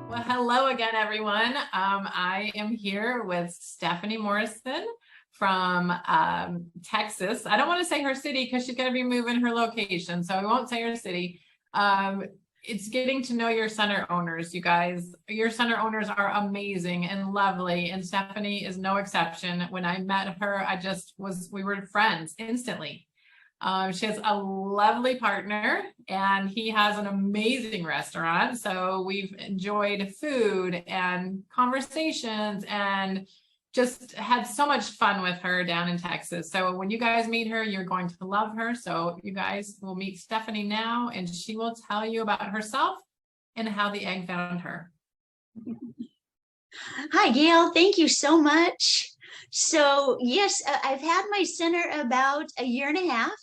Well, hello again, everyone. I am here with Stephanie Morrison from Texas. I don't want to say her city because she's going to be moving her location, so I won't say her city. It's getting to know your center owners, you guys. Your center owners are amazing and lovely, and Stephanie is no exception. When I met her, we were friends instantly. She has a lovely partner and he has an amazing restaurant. So we've enjoyed food and conversations and just had so much fun with her down in Texas. So when you guys meet her, you're going to love her. So you guys will meet Stephanie now and she will tell you about herself and how the egg found her. Hi, Gail. Thank you so much. So yes, I've had my center about a year and a half.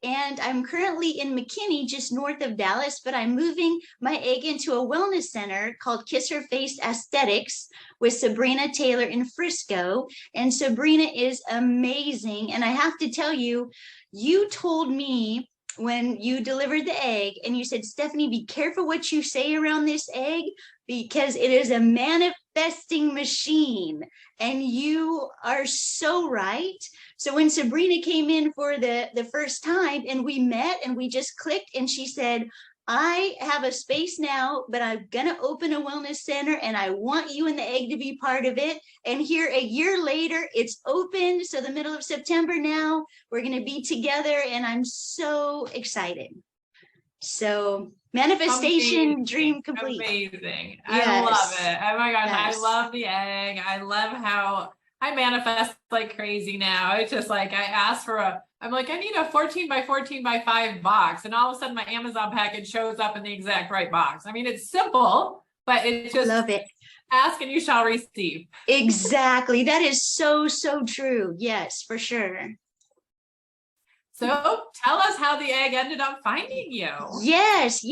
And I'm currently in McKinney, just north of Dallas, but I'm moving my egg into a wellness center called Kiss Her Face Aesthetics with Sabrina Taylor in Frisco. And Sabrina is amazing. And I have to tell you, you told me when you delivered the egg and you said, Stephanie, be careful what you say around this egg because it is a manifesting machine. And you are so right. So when Sabrina came in for the first time and we met and we just clicked and she said, I have a space now, but I'm going to open a wellness center and I want you and the egg to be part of it. And here a year later, it's opened. So the middle of September now, we're going to be together and I'm so excited. So manifestation, amazing. Dream complete. Amazing. Yes. I love it. Oh my gosh. Yes. I love the egg. I love how I manifest like crazy now. It's just like I asked for I'm like, I need a 14 by 14 by 5 box. And all of a sudden my Amazon package shows up in the exact right box. I mean, it's simple, but it's just love it. Ask and you shall receive. Exactly. That is so, so true. Yes, for sure. So tell us how the egg ended up finding you. Yes.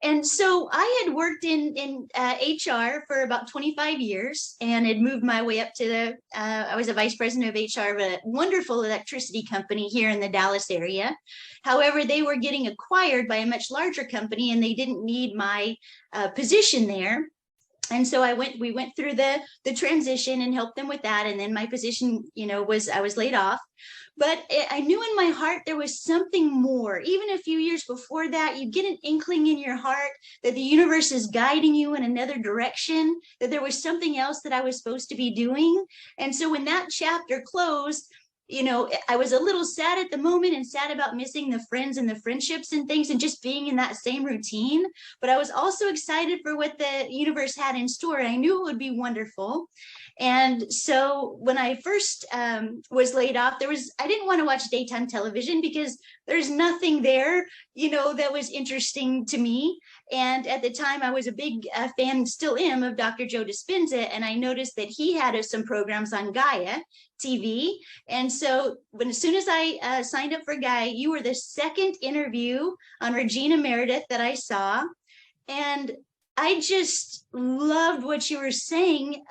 And so I had worked in HR for about 25 years and had moved my way up to I was a vice president of HR of a wonderful electricity company here in the Dallas area. However, they were getting acquired by a much larger company and they didn't need my position there. And so we went through the transition and helped them with that. And then my position, I was laid off. But I knew in my heart there was something more. Even a few years before that, you get an inkling in your heart that the universe is guiding you in another direction, that there was something else that I was supposed to be doing. And so when that chapter closed, I was a little sad at the moment and sad about missing the friends and the friendships and things and just being in that same routine. But I was also excited for what the universe had in store. I knew it would be wonderful. And so when I first was laid off, I didn't want to watch daytime television because there's nothing there, that was interesting to me. And at the time I was a big fan, still am, of Dr. Joe Dispenza. And I noticed that he had some programs on Gaia TV. And so as soon as I signed up for Gaia, you were the second interview on Regina Meredith that I saw. And I just loved what you were saying,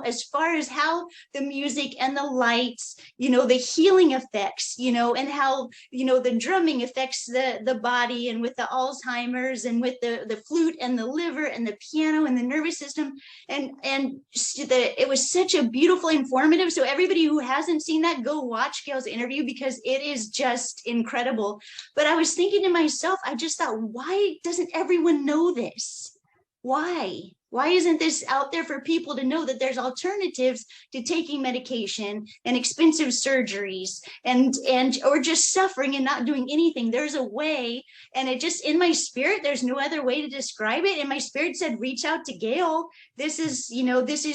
as far as how the music and the lights, the healing effects, and how, the drumming affects the body and with the Alzheimer's and with the flute and the liver and the piano and the nervous system. And it was such a beautiful, informative. So everybody who hasn't seen that, go watch Gail's interview because it is just incredible. But I was thinking to myself, I just thought, why doesn't everyone know this? Why isn't this out there for people to know that there's alternatives to taking medication and expensive surgeries or just suffering and not doing anything? There's a way, and it just, in my spirit, there's no other way to describe it. And my spirit said, reach out to Gail. This is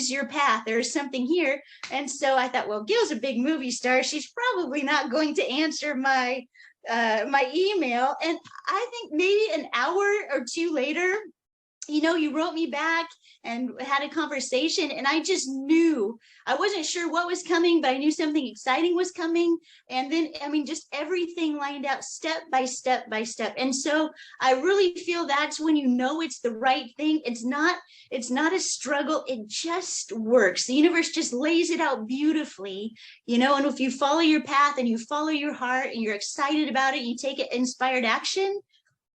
your path. There's something here. And so I thought, well, Gail's a big movie star. She's probably not going to answer my email. And I think maybe an hour or two later, you wrote me back and had a conversation, and I just knew, I wasn't sure what was coming, but I knew something exciting was coming. And then, just everything lined out step by step by step. And so I really feel that's when it's the right thing. It's not a struggle. It just works. The universe just lays it out beautifully, and if you follow your path and you follow your heart and you're excited about it, you take it inspired action,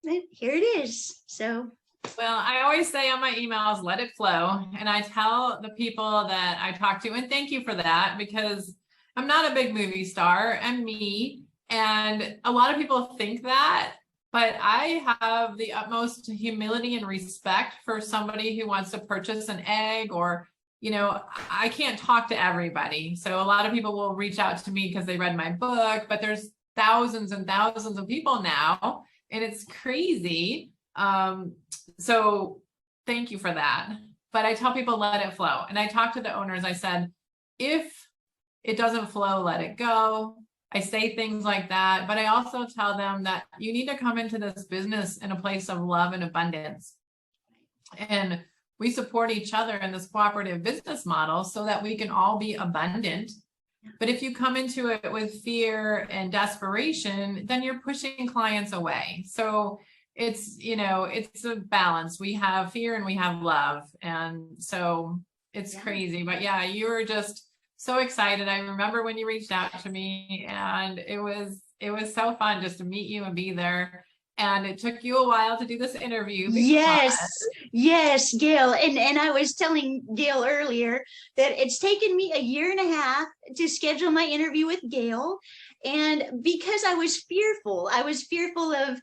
then here it is. So Well, I always say on my emails, let it flow. And I tell the people that I talk to, and thank you for that, because I'm not a big movie star. I'm me. And a lot of people think that, but I have the utmost humility and respect for somebody who wants to purchase an egg, or, I can't talk to everybody. So a lot of people will reach out to me because they read my book, but there's thousands and thousands of people now, and it's crazy. So thank you for that. But I tell people, let it flow. And I talk to the owners. I said, if it doesn't flow, let it go. I say things like that, but I also tell them that you need to come into this business in a place of love and abundance. And we support each other in this cooperative business model so that we can all be abundant. But if you come into it with fear and desperation, then you're pushing clients away. So it's a balance. We have fear and we have love. And so it's crazy, but yeah, you were just so excited. I remember when you reached out to me, and it was so fun just to meet you and be there. And it took you a while to do this interview. Yes, Gail. And I was telling Gail earlier that it's taken me a year and a half to schedule my interview with Gail. And because I was fearful of,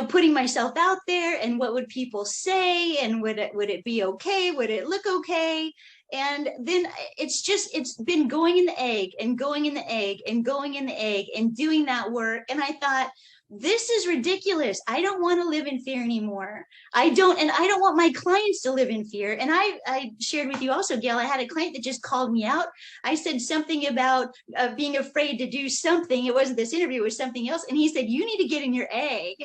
putting myself out there, and what would people say, and would it be okay? Would it look okay? And then it's been going in the egg and going in the egg and going in the egg and doing that work. And I thought, this is ridiculous. I don't want to live in fear anymore. I don't want my clients to live in fear. And I shared with you also, Gail, I had a client that just called me out. I said something about being afraid to do something. It wasn't this interview, it was something else. And he said, you need to get in your egg.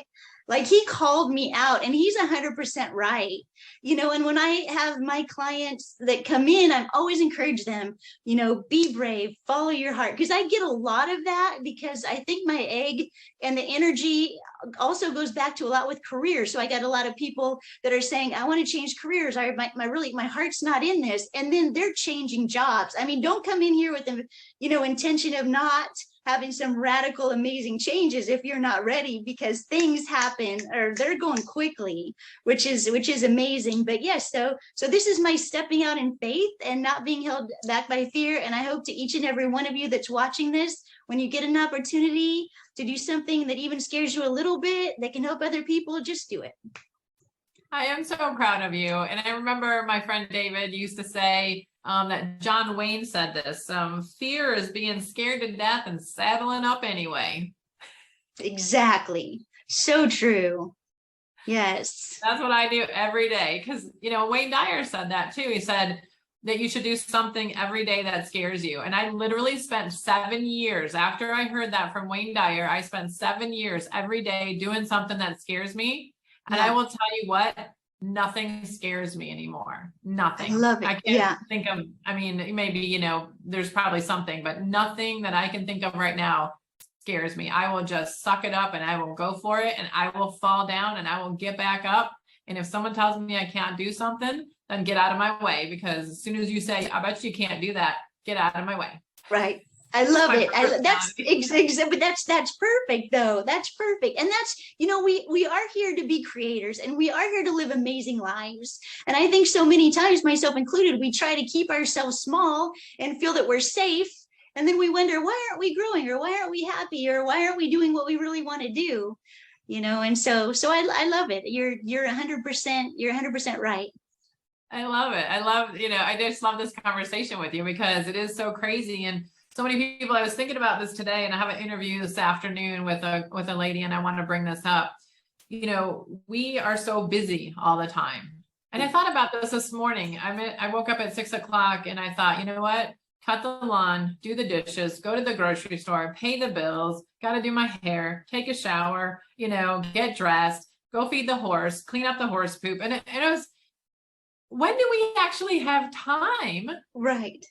Like, he called me out, and he's 100% right. And when I have my clients that come in, I'm always encourage them, be brave, follow your heart. Because I get a lot of that, because I think my egg and the energy also goes back to a lot with careers. So I got a lot of people that are saying, I want to change careers. My heart's not in this. And then they're changing jobs. I mean, don't come in here with the, intention of not having some radical, amazing changes if you're not ready, because things happen, or they're going quickly, which is amazing. But yes, so this is my stepping out in faith and not being held back by fear. And I hope to each and every one of you that's watching this, when you get an opportunity to do something that even scares you a little bit, that can help other people, just do it. I am so proud of you. And I remember my friend David used to say, that John Wayne said this, fear is being scared to death and saddling up anyway. Exactly. So true. Yes. That's what I do every day. Because, Wayne Dyer said that too. He said that you should do something every day that scares you. And I literally spent 7 years after I heard that from Wayne Dyer. I spent 7 years every day doing something that scares me. And I will tell you what, nothing scares me anymore. Nothing. I love it. I can't think of, maybe, there's probably something, but nothing that I can think of right now scares me. I will just suck it up, and I will go for it, and I will fall down, and I will get back up. And if someone tells me I can't do something, then get out of my way, because as soon as you say, I bet you can't do that, get out of my way. Right. I love it. That's perfect though. That's perfect. And that's, we are here to be creators, and we are here to live amazing lives. And I think so many times, myself included, we try to keep ourselves small and feel that we're safe. And then we wonder, why aren't we growing, or why aren't we happy, or why aren't we doing what we really want to do? And so I love it. You're 100% right. I love it. I just love this conversation with you, because it is so crazy. And so many people, I was thinking about this today, and I have an interview this afternoon with a lady, and I want to bring this up. We are so busy all the time. And I thought about this morning. I woke up at 6 o'clock, and I thought, you know what? Cut the lawn, do the dishes, go to the grocery store, pay the bills, got to do my hair, take a shower, get dressed, go feed the horse, clean up the horse poop. And it was, when do we actually have time? Right.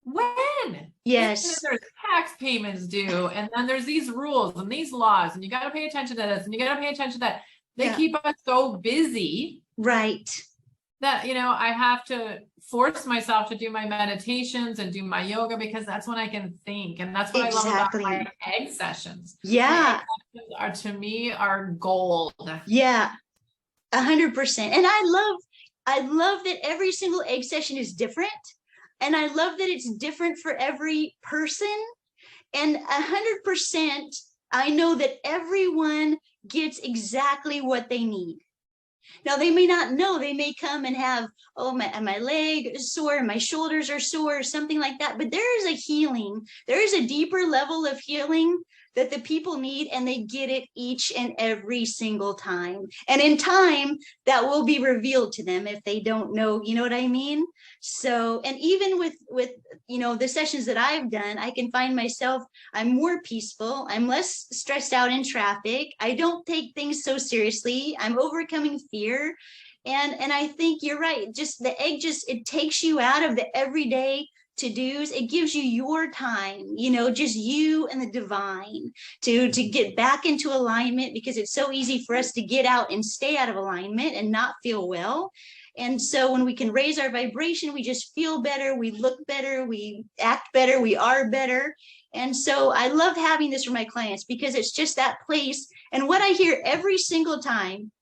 When? Yes. There's tax payments due, and then there's these rules and these laws, and you got to pay attention to this, and you got to pay attention to that. They keep us so busy. Right. That, I have to force myself to do my meditations and do my yoga, because that's when I can think. And that's what I love about my egg sessions. Yeah. My egg sessions to me, are gold. Yeah. 100%. And I love that every single egg session is different. And I love that it's different for every person. And 100%, I know that everyone gets exactly what they need. Now, they may not know, they may come and have, oh, my leg is sore, my shoulders are sore, or something like that. But there is a healing, there is a deeper level of healing that the people need, and they get it each and every single time. And in time, that will be revealed to them if they don't know, you know what I mean? So, and even with the sessions that I've done, I can find myself, I'm more peaceful, I'm less stressed out in traffic, I don't take things so seriously, I'm overcoming fear. And I think you're right, just the egg, just it takes you out of the everyday to-dos. It gives you your time, just you and the divine to get back into alignment, because it's so easy for us to get out and stay out of alignment and not feel well. And so when we can raise our vibration, we just feel better, we look better, we act better, we are better. And so I love having this for my clients, because it's just that place. And what I hear every single time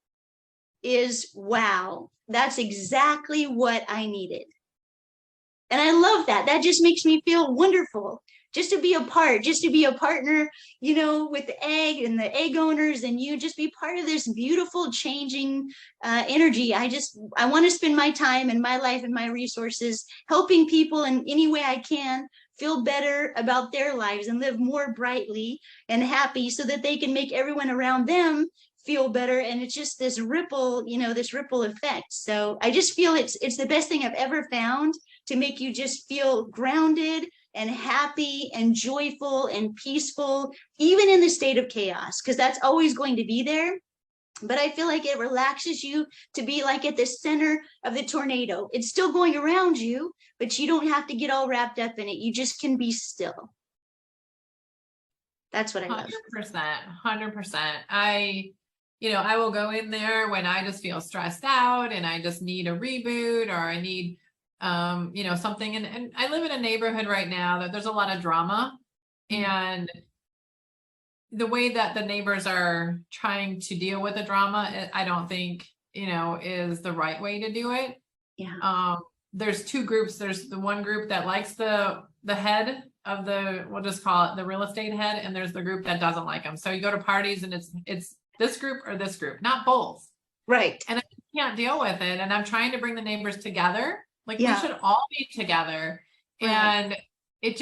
is, wow, that's exactly what I needed. And I love that. That just makes me feel wonderful, just to be a part, just to be a partner, with the egg and the egg owners, and you just be part of this beautiful changing energy. I want to spend my time and my life and my resources helping people in any way I can feel better about their lives and live more brightly and happy, so that they can make everyone around them feel better. And it's just this ripple, this ripple effect. So I just feel it's the best thing I've ever found, to make you just feel grounded and happy and joyful and peaceful, even in the state of chaos, because that's always going to be there. But I feel like it relaxes you to be like at the center of the tornado. It's still going around you, but you don't have to get all wrapped up in it. You just can be still. That's what I love. 100%. I will go in there when I just feel stressed out and I just need a reboot, or I need something. And I live in a neighborhood right now that there's a lot of drama, and the way that the neighbors are trying to deal with the drama, I don't think, is the right way to do it. Yeah. There's two groups. There's the one group that likes the head of we'll just call it the real estate head. And there's the group that doesn't like them. So you go to parties and it's this group or this group, not both. Right. And I can't deal with it. And I'm trying to bring the neighbors together. Like, we should all be together. Right. And it's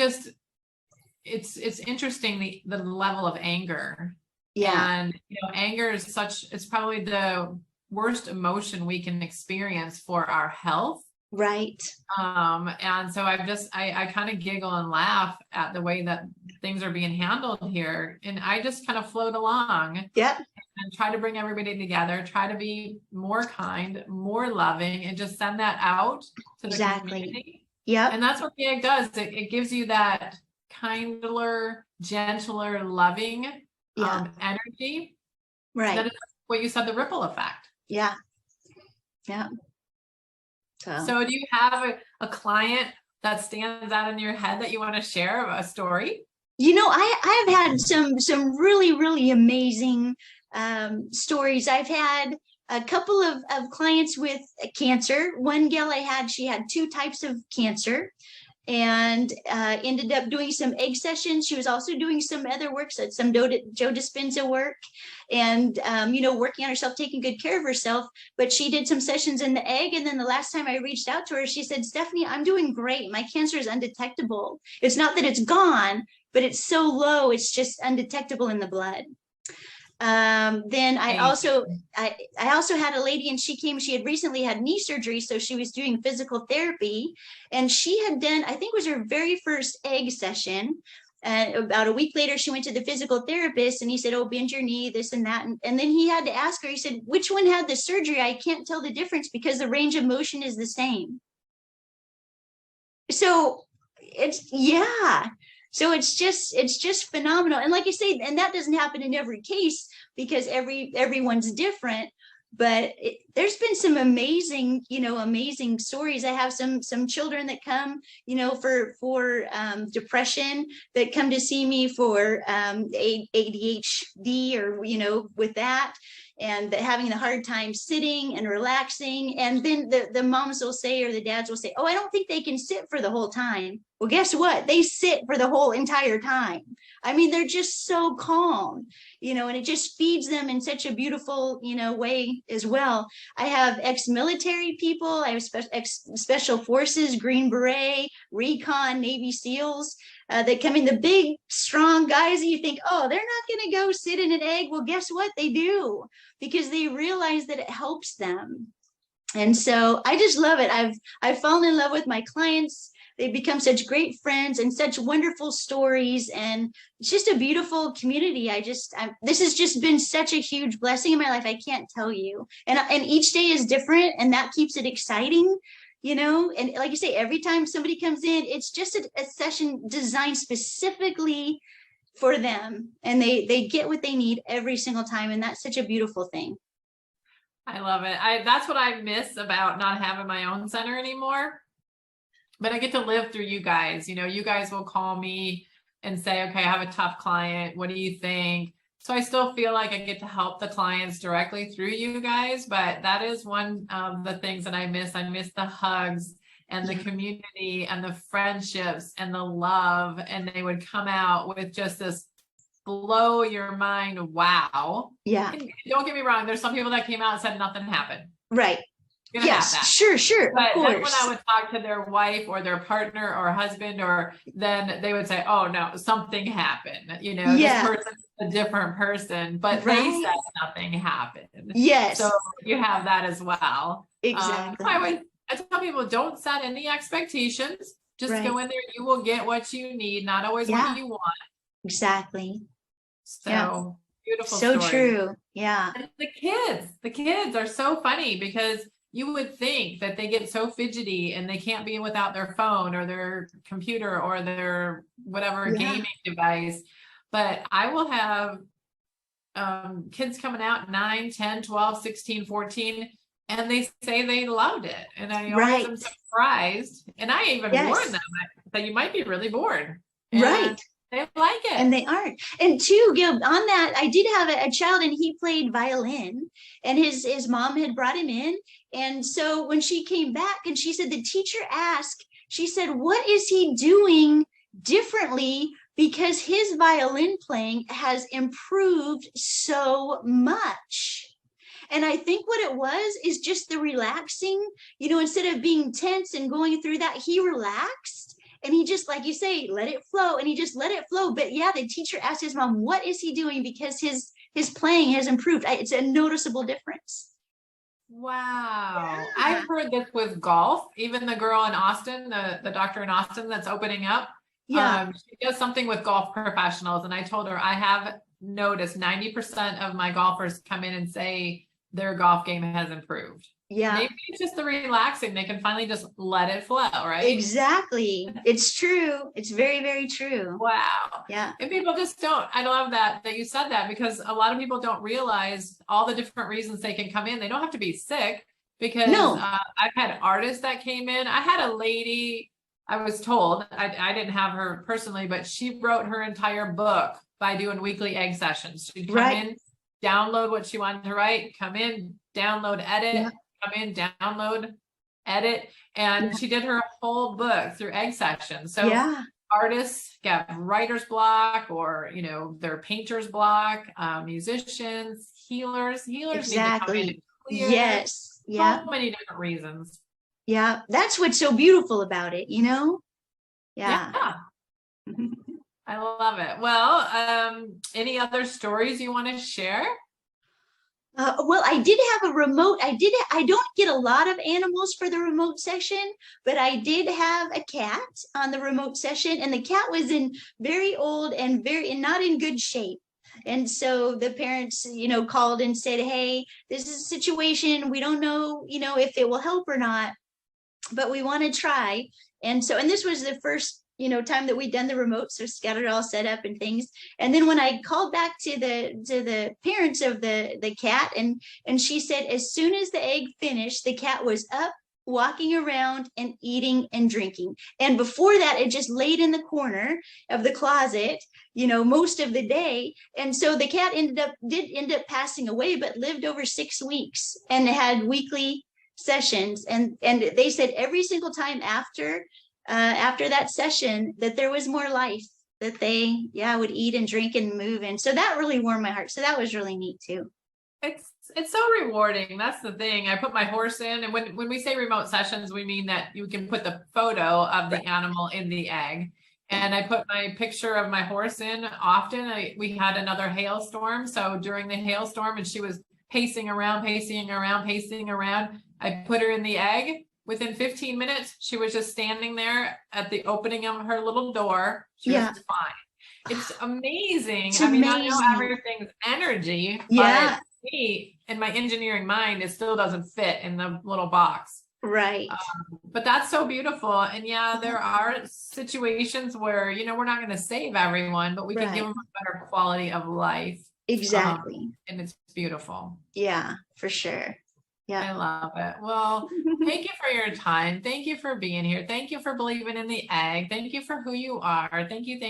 interesting, the level of anger. Yeah. And, anger is it's probably the worst emotion we can experience for our health. Right. And so I kind of giggle and laugh at the way that things are being handled here. And I just kind of float along. Yeah. And try to bring everybody together, try to be more kind, more loving, and just send that out to the community. Yeah. And that's what the egg does. It gives you that kinder, gentler, loving energy. Right. That is what you said, the ripple effect. Yeah. Yeah. So do you have a client that stands out in your head that you want to share a story? I have had some really, really amazing stories. I've had a couple of clients with cancer. One gal I had, she had 2 types of cancer, and ended up doing some egg sessions. She was also doing some other work, so some Joe Dispenza work, and working on herself, taking good care of herself. But she did some sessions in the egg, and then the last time I reached out to her, she said, "Stephanie, I'm doing great. My cancer is undetectable. It's not that it's gone, but it's so low, it's just undetectable in the blood." Then I also had a lady, and she had recently had knee surgery, so she was doing physical therapy, and she had done, I think it was her very first egg session. And about a week later, she went to the physical therapist, and he said, "Oh, bend your knee, this and that." And then he had to ask her, he said, "Which one had the surgery? I can't tell the difference because the range of motion is the same." So so it's just phenomenal. And like I say, and that doesn't happen in every case, because everyone's different. But there's been some amazing stories. I have some children that come, for depression, that come to see me for ADHD, or with that. and having the hard time sitting and relaxing. And then the moms will say, or the dads will say, oh, I don't think they can sit for the whole time. Well, guess what? They sit for the whole entire time. I mean, they're just so calm, and it just feeds them in such a beautiful, way as well. I have ex-military people. I have special forces, Green Beret, recon, Navy SEALs. That come in, the big, strong guys, and you think, oh, they're not going to go sit in an egg. Well, guess what? They do, because they realize that it helps them. And so I just love it. I've fallen in love with my clients. They've become such great friends and such wonderful stories. And it's just a beautiful community. This has just been such a huge blessing in my life. I can't tell you. And each day is different, and that keeps it exciting. And like you say, every time somebody comes in, it's just a session designed specifically for them, and they get what they need every single time. And that's such a beautiful thing. I love it. That's what I miss about not having my own center anymore. But I get to live through you guys. You guys will call me and say, okay, I have a tough client. What do you think? So I still feel like I get to help the clients directly through you guys, but that is one of the things that I miss. I miss the hugs and the community and the friendships and the love. And they would come out with just this blow your mind. Wow. Yeah. And don't get me wrong. There's some people that came out and said nothing happened. Right. Yes, sure. But then when I would talk to their wife or their partner or husband, then they would say, oh no, something happened. This person's a different person, but they said nothing happened. Yes. So you have that as well. Exactly. I tell people, don't set any expectations. Just go in there. You will get what you need, not always what you want. Exactly. So beautiful. So story. True. Yeah. And the kids are so funny, because you would think that they get so fidgety and they can't be without their phone or their computer or their whatever gaming device. But I will have kids coming out 9, 10, 12, 16, 14, and they say they loved it. And I always am surprised. And I even warn them that you might be really bored. And they like it. And they aren't. And too, Gil, on that, I did have a child, and he played violin, and his mom had brought him in. And so when she came back, and she said, the teacher asked, she said, what is he doing differently? Because his violin playing has improved so much. And I think what it was is just the relaxing, instead of being tense and going through that, he relaxed. And he just, like you say, let it flow. And he just let it flow. But the teacher asked his mom, what is he doing? Because his playing has improved. It's a noticeable difference. Wow. Yeah. I've heard this with golf. Even the girl in Austin, the doctor in Austin that's opening up. Yeah. She does something with golf professionals. And I told her, I have noticed 90% of my golfers come in and say their golf game has improved. Yeah. Maybe it's just the relaxing. They can finally just let it flow, right? Exactly. It's true. It's very, very true. Wow. Yeah. And people just don't. I love that you said that, because a lot of people don't realize all the different reasons they can come in. They don't have to be sick, because I've had artists that came in. I had a lady, I was told, I didn't have her personally, but she wrote her entire book by doing weekly egg sessions. She'd come in, download what she wanted to write, come in, download, edit, come in, download, edit. And she did her whole book through egg sessions. So artists get writer's block, or, their painter's block, musicians, healers need to come in and clear. Yes. So many different reasons. Yeah. That's what's so beautiful about it, Yeah. I love it. Well, any other stories you want to share? Well, I did have a remote. I don't get a lot of animals for the remote session, but I did have a cat on the remote session, and the cat was very old and not in good shape. And so the parents, called and said, hey, this is a situation. We don't know, if it will help or not, but we want to try. And this was the first time that we'd done the remote, so got it all set up and things. And then when I called back to the parents of the cat, and she said, as soon as the egg finished, the cat was up walking around and eating and drinking. And before that, it just laid in the corner of the closet, most of the day. And so the cat did end up passing away, but lived over 6 weeks and had weekly sessions. And they said every single time after that session that there was more life, that they would eat and drink and move. And so that really warmed my heart. So that was really neat too. It's so rewarding. That's the thing. I put my horse in, and when we say remote sessions, we mean that you can put the photo of the animal in the egg. And I put my picture of my horse in often. We had another hailstorm. So during the hailstorm, and she was pacing around, I put her in the egg. Within 15 minutes, she was just standing there at the opening of her little door. She was fine. It's amazing. I mean, I know everything's energy, but me, in my engineering mind, it still doesn't fit in the little box. Right. But that's so beautiful. And there are situations where, we're not going to save everyone, but we can give them a better quality of life. Exactly. And it's beautiful. Yeah, for sure. Yeah. I love it. Well, thank you for your time. Thank you for being here. Thank you for believing in the egg. Thank you for who you are. Thank you.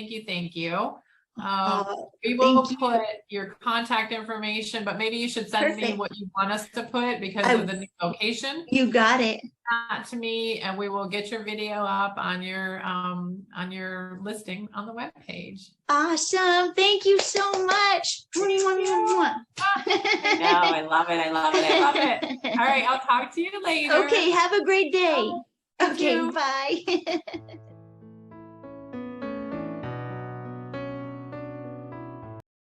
We will put your contact information, but maybe you should send me what you want us to put because of the new location. You got it. That to me, and we will get your video up on your listing on the webpage. Awesome. Thank you so much. I love it. All right, I'll talk to you later. Okay, have a great day. Okay, bye.